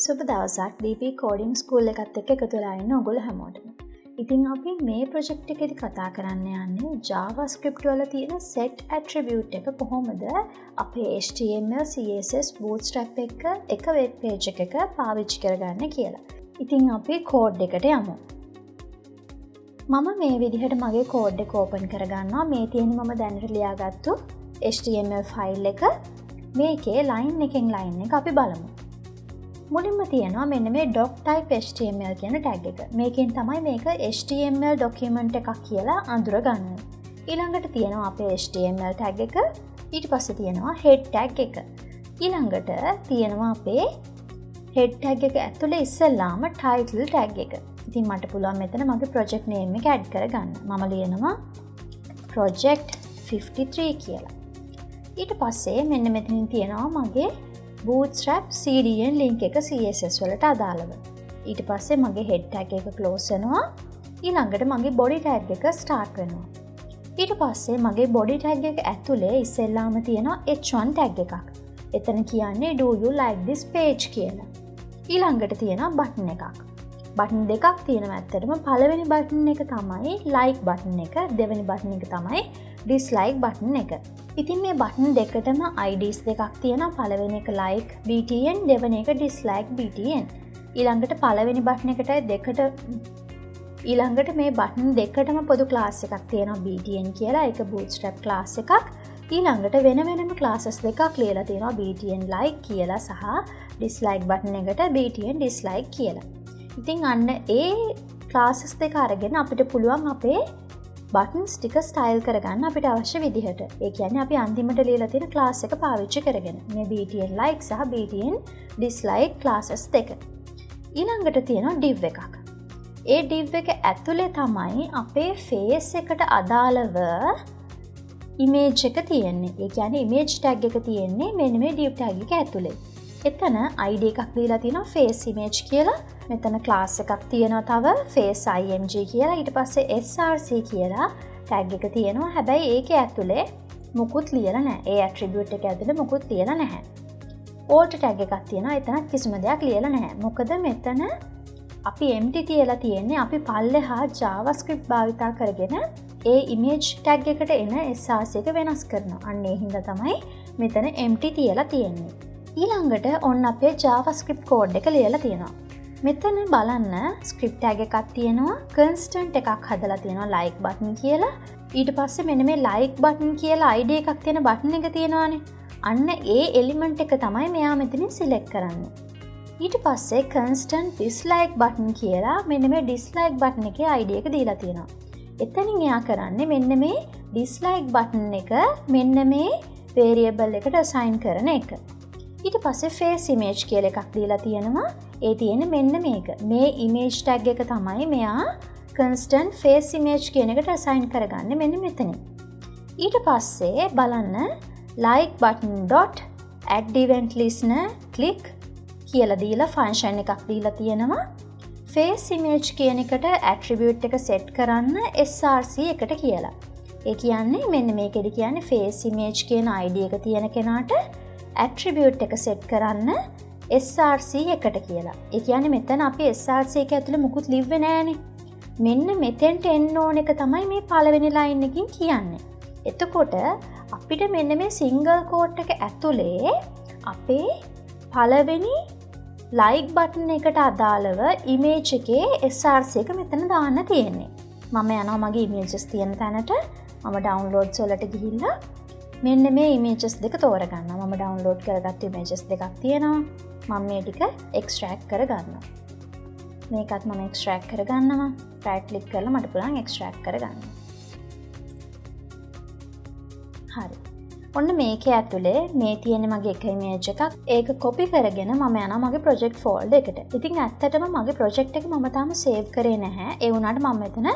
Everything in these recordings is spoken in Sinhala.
සුබ දවසක් DP කෝඩින් ස්කූල් එකත් එක්ක එකතු වෙලා ඉන්න ඔයගොල්ලෝ හැමෝටම. ඉතින් අපි මේ ප්‍රොජෙක්ට් එකේදී කතා කරන්න යන්නේ JavaScript වල තියෙන set attribute එක කොහොමද අපේ HTML, CSS, Bootstrap එක web page එකක පාවිච්චි කරගන්නේ කියලා. ඉතින් අපි කෝඩ් එකට යමු. මම මේ විදිහට මගේ කෝඩ් එක ඕපන් කරගන්නවා. මේ තියෙන්නේ මම දැනට ලියාගත්තු HTML ෆයිල් එක. මේකේ line එකෙන් line එක අපි බලමු. මුලින්ම තියෙනවා මෙන්න මේ doctype html කියන tag එක. මේකෙන් තමයි මේක html document එකක් කියලා අඳුරගන්නේ. ඊළඟට තියෙනවා අපේ html tag එක. ඊට පස්සේ තියෙනවා head tag එක. ඊළඟට තියෙනවා අපේ head tag එක ඇතුලේ ඉස්සෙල්ලාම title tag එක. ඉතින් මට පුළුවන් මෙතන මගේ project name එක add කරගන්න. මම ලියනවා project 53 කියලා. ඊට පස්සේ මෙන්න මෙතනින් තියෙනවා මගේ Bootstrap CDN link එක CSS වලට අදාළව. ඊට පස්සේ මගේ head tag එක close වෙනවා. ඊළඟට මගේ body tag එක start වෙනවා. ඊට පස්සේ මගේ body tag එක ඇතුලේ ඉස්සෙල්ලාම තියෙනවා h1 tag එකක්. එතන කියන්නේ do you like this page කියලා. ඊළඟට තියෙනවා button එකක්. button දෙකක් තියෙනවා ඇත්තටම. පළවෙනි button එක තමයි like button එක. දෙවෙනි button එක තමයි dislike button එක. ඉතින් මේ බටන් දෙකටම IDs දෙකක් තියෙනවා. පළවෙනි එක like btn, දෙවෙනි එක dislike btn. ඊළඟට පළවෙනි බටන් එකට ඊළඟට මේ බටන් දෙකටම පොදු ක්ලාස් එකක් තියෙනවා btn කියලා. ඒක bootstrap ක්ලාස් එකක්. ඊළඟට වෙන වෙනම classes දෙකක් ලියලා තියෙනවා btn like කියලා සහ dislike බටන් එකට btn dislike කියලා. ඉතින් අන්න ඒ classes දෙක අරගෙන අපිට පුළුවන් අපේ buttons ටික style කරගන්න අපිට අවශ්‍ය විදිහට. ඒ කියන්නේ අපි අන්තිමට ලියලා තියෙන class එක පාවිච්චි කරගෙන මේ btn like සහ btn dislike classes දෙක. ඊළඟට තියෙනවා div එකක්. ඒ div එක ඇතුලේ තමයි අපේ face එකට අදාළව image එක තියෙන්නේ. ඒ කියන්නේ image tag එක තියෙන්නේ මෙන්න මේ div tag එක ඇතුලේ. එතන ID එකක් දීලා තියෙනවා face image කියලා. මෙතන class එකක් තියෙනවා තව face img කියලා. ඊට පස්සේ src කියලා tag එක තියෙනවා. හැබැයි ඒකේ ඇතුලේ මුකුත් ලියලා නැහැ. ඒ attribute එක ඇතුලේ මුකුත් ලියලා නැහැ. alt tag එකක් තියෙනවා. එතන කිසිම දෙයක් ලියලා නැහැ. මොකද මෙතන අපි empty තියලා තියෙන්නේ අපි පල්ලෙහා JavaScript භාවිතා කරගෙන ඒ image tag එකට එන src එක වෙනස් කරනවා. අන්න ඒ හින්දා තමයි මෙතන empty තියලා තියෙන්නේ. ඊළඟට ඔන්න අපේ JavaScript code එක ලියලා තියෙනවා. මෙතන බලන්න script tag එකක් තියෙනවා. constant එකක් හදලා තියෙනවා like button කියලා. ඊට පස්සේ මෙන්න මේ like button කියලා ID එකක් තියෙන button එක තියෙනවානේ. අන්න ඒ element එක තමයි මෙයා මෙතනින් select කරන්නේ. ඊට පස්සේ constant dislike button කියලා මෙන්න මේ dislike button එකේ ID එක දීලා තියෙනවා. එතනින් එයා කරන්නේ මෙන්න මේ dislike button එක මෙන්න මේ variable එකට assign කරන එක. ඊට පස්සේ face image කියලා එකක් දීලා තියෙනවා. ඒ තියෙන්නේ මෙන්න මේක. මේ image tag එක තමයි මෙයා constant face image කියන එකට assign කරගන්නේ මෙන්න මෙතනින්. ඊට පස්සේ බලන්න like button dot add event listener click කියලා දීලා function එකක් දීලා තියෙනවා. face image කියන එකට attribute එක set කරන්න src එකට කියලා. ඒ කියන්නේ මෙන්න මේකෙදි කියන්නේ face image කියන ID එක තියෙන කෙනාට attribute එක set කරන්න src එකට කියලා. ඒ කියන්නේ මෙතන අපි src එක ඇතුලේ මුකුත් ලිව්වේ නෑනේ. මෙන්න මෙතෙන්ට එන්න ඕන එක තමයි මේ පළවෙනි line එකකින් කියන්නේ. එතකොට අපිට මෙන්න මේ single quote එක ඇතුලේ අපේ පළවෙනි like button එකට අදාළව image එකේ src එක මෙතන දාන්න තියෙන්නේ. මම යනවා මගේ images තියෙන තැනට. මම downloads වලට ගිහිල්ලා මෙන්න මේ images දෙක තෝරගන්නවා. මම download කරගත්ත images දෙකක් තියෙනවා. මම මේ ටික extract කරගන්නවා. මේකත් මම extract කරගන්නවා. right click කරලා මට පුළුවන් extract කරගන්න. හරි. ඔන්න මේකේ ඇතුලේ මේ තියෙන මගේ එක image එකක්. ඒක copy කරගෙන මම යනවා මගේ project folder එකට. ඉතින් ඇත්තටම මගේ project එක මම තාම save කරේ නැහැ. ඒ වුණාට මම මෙතන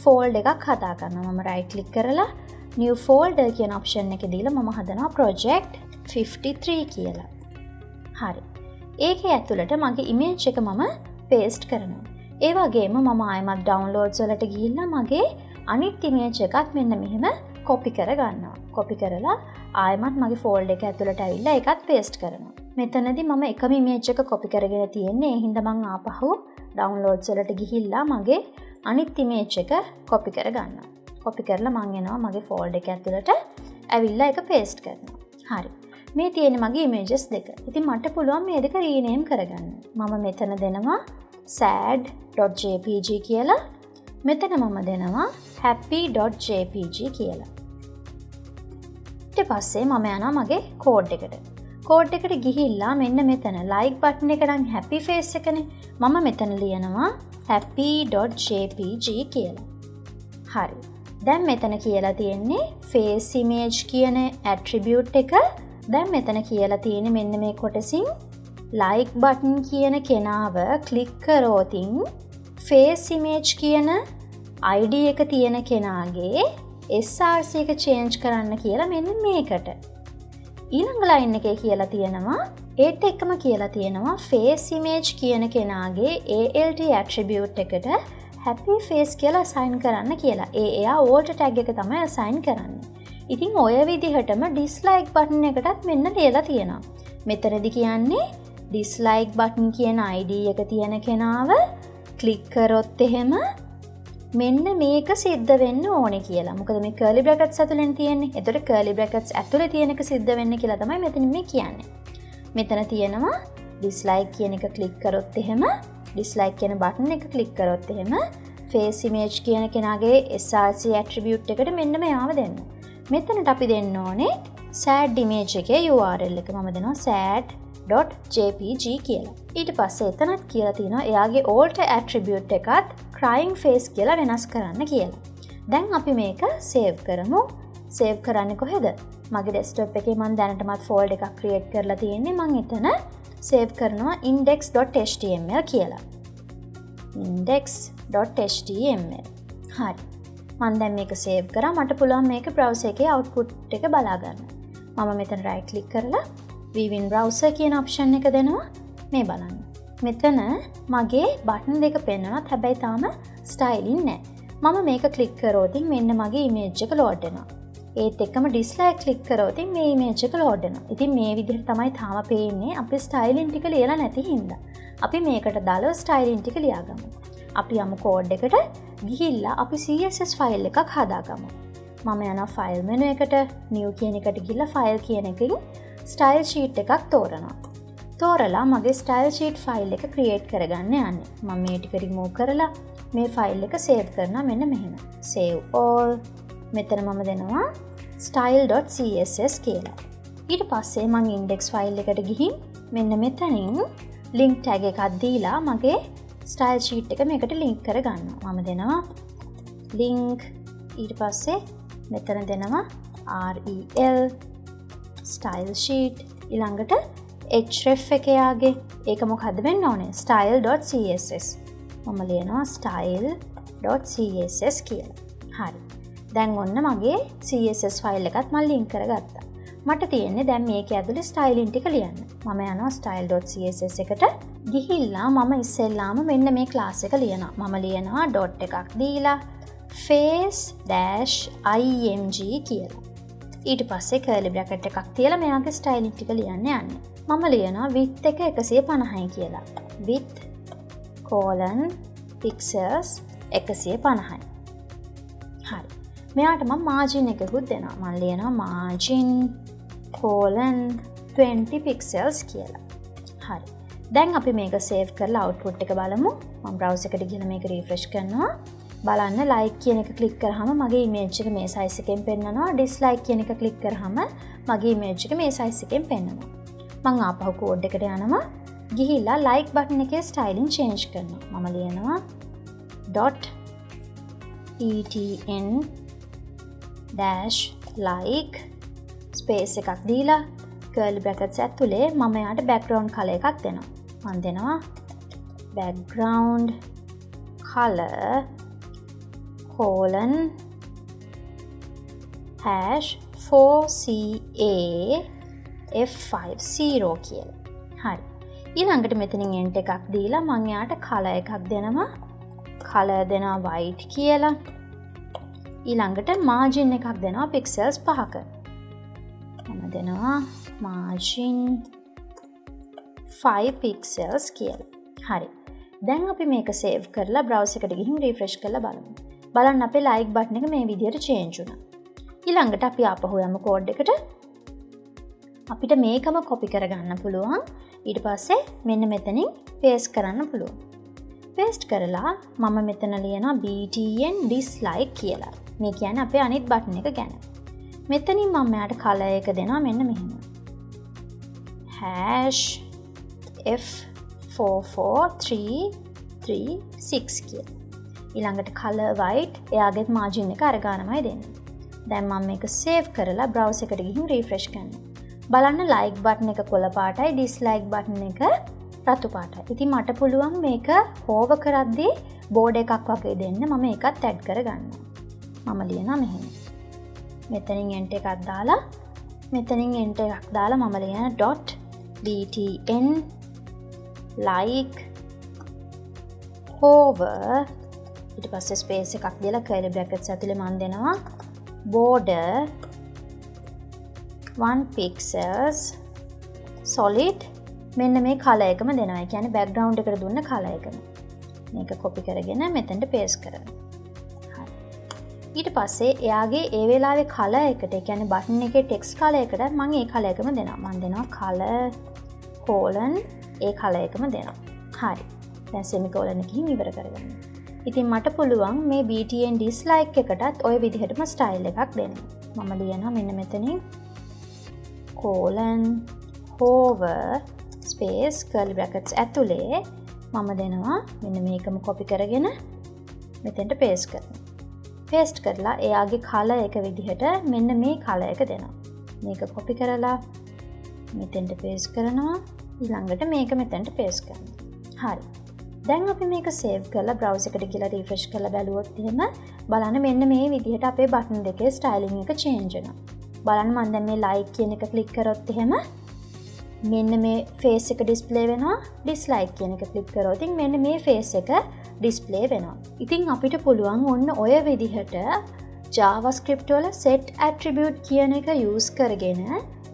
folder එකක් හදා ගන්නවා. මම right click කරලා new folder කියන option එක දීලා මම හදනවා project 53 කියලා. හරි. ඒකේ ඇතුළට මගේ image එක මම paste කරනවා. ඒ වගේම මම ආයෙමත් downloads වලට ගිහිල්ලා මගේ අනිත් image එකත් මෙන්න මෙහෙම copy කරගන්නවා. copy කරලා ආයෙමත් මගේ folder එක ඇතුළට ඇවිල්ලා ඒකත් paste කරනවා. මෙතනදී මම එකම ඉමේජ් එක කොපි කරගෙන තියෙන්නේ. ඒ හින්දා මම ආපහු ඩවුන්ලෝඩ්ස් වලට ගිහිල්ලා මගේ අනිත් ඉමේජ් එක කොපි කරගන්නවා. කොපි කරලා මම එනවා මගේ ෆෝල්ඩර් එක ඇතුළට ඇවිල්ලා ඒක පේස්ට් කරනවා. හරි. මේ තියෙන්නේ මගේ ඉමේජස් දෙක. ඉතින් මට පුළුවන් මේ දෙක රීනේම් කරගන්න. මම මෙතන දෙනවා sad.jpg කියලා. මෙතන මම දෙනවා happy.jpg කියලා. ඊට පස්සේ මම යනවා මගේ කෝඩ් එකට. කෝඩ් එකට ගිහිල්ලා මෙන්න මෙතන like button එක නම් happy face එකනේ. මම මෙතන ලියනවා happy.jpg කියලා. හරි. දැන් මෙතන කියලා තියෙන්නේ face image කියන attribute එක. දැන් මෙතන කියලා තියෙන්නේ මෙන්න මේ කොටසින් like button කියන කෙනාව ක්ලික් කරෝතින් face image කියන ID එක තියෙන කෙනාගේ SRC එක change කරන්න කියලා මෙන්න මේකට. ඊළඟ line එකේ කියලා තියෙනවා ඒත් එක්කම කියලා තියෙනවා face image කියන කෙනාගේ ALT attribute එකට happy face කියලා assign කරන්න කියලා. එයා alt tag එක තමයි assign කරන්නේ. ඉතින් ඔය විදිහටම dislike button එකටත් මෙන්න ලියලා තියෙනවා. මෙතනදි කියන්නේ dislike button කියන ID එක තියෙන කෙනාව ක්ලික් කරොත් එහෙම මෙන්න මේක සිද්ධ වෙන්න ඕනේ කියලා. මොකද මේ curly brackets ඇතුලෙන් තියෙන්නේ. ඒතකොට curly brackets ඇතුලේ තියෙන එක සිද්ධ වෙන්න කියලා තමයි මෙතන මේ කියන්නේ. මෙතන තියෙනවා dislike කියන එක ක්ලික් කරොත් එහෙම dislike කියන button එක ක්ලික් කරොත් එහෙම face image කියන කෙනාගේ SRC attribute එකට මෙන්න මෙයාව දෙන්න. මෙතනට අපි දෙන්න ඕනේ sad image එකේ URL එක. මම දෙනවා sad.jpg කියලා. ඊට පස්සේ එතනත් කියලා තියෙනවා එයාගේ alt attribute එකත් crying face කියලා වෙනස් කරන්න කියලා. දැන් අපි මේක save කරමු. save කරන්නේ කොහෙද? මගේ desktop එකේ මම දැනටමත් folder එකක් create කරලා තියෙන්නේ. මම එතන save කරනවා index.html කියලා. index.html. හරි. මම දැන් මේක save කරා. මට පුළුවන් මේක browser එකේ output එක බලා ගන්න. මම මෙතන right click කරලා view in browser කියන option එක දෙනවා. මේ බලන්න. මෙතන මගේ button දෙක පෙන්වනත් හැබැයි තාම styling නැහැ. මම මේක click කරොතින් මෙන්න මගේ image එක load වෙනවා. ඒත් එක්කම dislike click කරොතින් මේ image එක load වෙනවා. ඉතින් මේ විදිහට තමයි තාම පේන්නේ අපි styling ටික ලියලා නැති හින්දා. අපි මේකට දාලා styling ටික ලියාගමු. අපි යමු code එකට ගිහිල්ලා අපි CSS ෆයිල් එකක් හදාගමු. මම යනවා ෆයිල් මෙනු එකට new කියන එකට ගිහිල්ලා ෆයිල් කියන එකකින් style sheet එකක් තෝරනවා. තෝරලා මගේ style sheet ෆයිල් එක create කරගන්න යන්නේ. මම මේ ටික remove කරලා මේ ෆයිල් එක save කරනවා මෙන්න මෙහෙම. save all. මෙතන මම දෙනවා style.css කියලා. ඊට පස්සේ මම index ෆයිල් එකට ගිහින් මෙන්න මෙතනින් link tag එකක් දීලා මගේ style sheet එක මේකට link කරගන්නවා. මම දෙනවා link ඊට පස්සේ මෙතන දෙනවා rel style sheet ඊළඟට href එකයාගේ ඒක මොකද්ද වෙන්න ඕනේ style.css මම ලියනවා style.css කියලා. හරි. දැන් ඔන්න මගේ CSS ෆයිල් එකත් මම link කරගත්තා. මට තියෙන්නේ දැන් මේක ඇතුලේ styling ටික ලියන්න. මම යනවා style.css එකට ගිහිල්ලා මම ඉස්සෙල්ලාම මෙන්න මේ class එක ලියනවා. මම ලියනවා dot එකක් දීලා face-img කියලා. ඊට පස්සේ curly bracket එකක් තියලා මෙයාගේ styling ටික ලියන්න යන්නේ. මම ලියනවා width එක 150යි කියලා. width pixels 150යි. හරි. මෙයාට මම margin එකකුත් දෙනවා. මම ලියනවා margin 20 pixels කියලා. හරි. දැන් අපි මේක save කරලා output එක බලමු. මම browser එකට ගිහලා මේක refresh කරනවා. බලන්න like කියන එක click කරාම මගේ image එක මේ size එකෙන් පෙන්නනවා. dislike කියන එක click කරාම මගේ image එක මේ size එකෙන් පෙන්නනවා. මම ආපහු code එකට යනවා. ගිහිල්ලා like button එකේ styling change කරනවා. මම ලියනවා .etn-like space එකක් දීලා curly brackets ඇතුලේ මම යාට background color එකක් දෙනවා. මම දෙනවා background color #4CA-F50 කියලා. හරි. ඊළඟට මෙතනින් end එකක් දීලා මම යාට color එකක් දෙනවා. color දෙනවා white කියලා. ඊළඟට margin එකක් දෙනවා pixels 5ක. මම දෙනවා margin 5 pixels කියලා. හරි. දැන් අපි මේක සේව් කරලා browser එකට ගිහින් refresh කරලා බලමු. බලන්න අපේ like button එක මේ විදිහට change වුණා. ඊළඟට අපි ආපහු යමු code එකට. අපිට මේකම copy කරගන්න පුළුවන්. ඊට පස්සේ මෙන්න මෙතනින් paste කරන්න පුළුවන්. paste කරලා මම මෙතන ලියනවා btn dislike කියලා. මේ කියන්නේ අපේ අනිත් button එක ගැන. මෙතනින් මම මෙයාට color එක දෙනවා මෙන්න මෙහෙම. #F44336 කියලා. ඊළඟට color white එයාගේ margin එක අර ගන්නමයි දෙන්නේ. දැන් මම මේක save කරලා browser එකට ගිහින් refresh කරනවා. බලන්න like button එක කොළ පාටයි dislike button එක රතු පාටයි. ඉතින් මට පුළුවන් මේක hover කරද්දී border එකක් වගේ දෙන්න. මම ඒකත් add කරගන්නවා. මම ලියනවා මෙහෙම. මෙතනින් enter එකක් දාලා මෙතනින් enter එකක් දාලා මම ලියන .btn like hover ඊට පස්සේ space එකක් දීලා curly brackets ඇතුලේ මම දෙනවා border 1 pixels solid මෙන්න මේ color එකම දෙනවා. ඒ කියන්නේ background එකට දුන්න color එකම. මේක copy කරගෙන මෙතනට paste කරනවා. හරි. ඊට පස්සේ එයාගේ ඒ වෙලාවේ color එකට ඒ කියන්නේ button එකේ text color එකට මම ඒ color එකම දෙනවා. මම දෙනවා color colon ඒ color එකම දෙනවා. හරි. දැන් semicolon එකකින් ඉවර කරගන්න. ඉතින් මට පුළුවන් මේ btn dislike එකටත් ওই විදිහටම style එකක් දෙන්න. මම ලියනවා මෙන්න මෙතනින් colon hover space curly brackets ඇතුලේ මම දෙනවා මෙන්න මේකම copy කරගෙන මෙතෙන්ට paste කරනවා. paste කරලා එයාගේ color එක විදිහට මෙන්න මේ color එක දෙනවා. මේක copy කරලා මෙතෙන්ට paste කරනවා. ඊළඟට මේක මෙතෙන්ට paste කරනවා. හරි. දැන් අපි මේක save කරලා browser එකට ගිහලා refresh කරලා බැලුවොත් එහෙම බලන්න මෙන්න මේ විදිහට අපේ button දෙකේ styling එක change වෙනවා. බලන්න මම දැන් මේ like කියන එක click කරොත් එහෙම මෙන්න මේ face එක display වෙනවා. dislike කියන එක click කරොත් මෙන්න මේ face එක display වෙනවා. ඉතින් අපිට පුළුවන් ඔන්න ඔය විදිහට JavaScript වල set attribute කියන එක use කරගෙන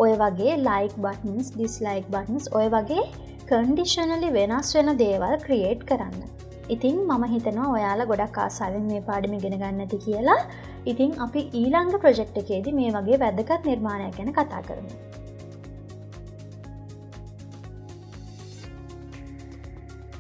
ඔය වගේ like buttons, dislike buttons ඔය වගේ conditionally වෙනස් වෙන දේවල් create කරන්න. ඉතින් මම හිතනවා ඔයාලා ගොඩක් ආසාවෙන් මේ පාඩම ඉගෙන ගන්න ඇති කියලා. ඉතින් අපි ඊළඟ project එකේදී මේ වගේ වැදගත් නිර්මාණයක් ගැන කතා කරමු.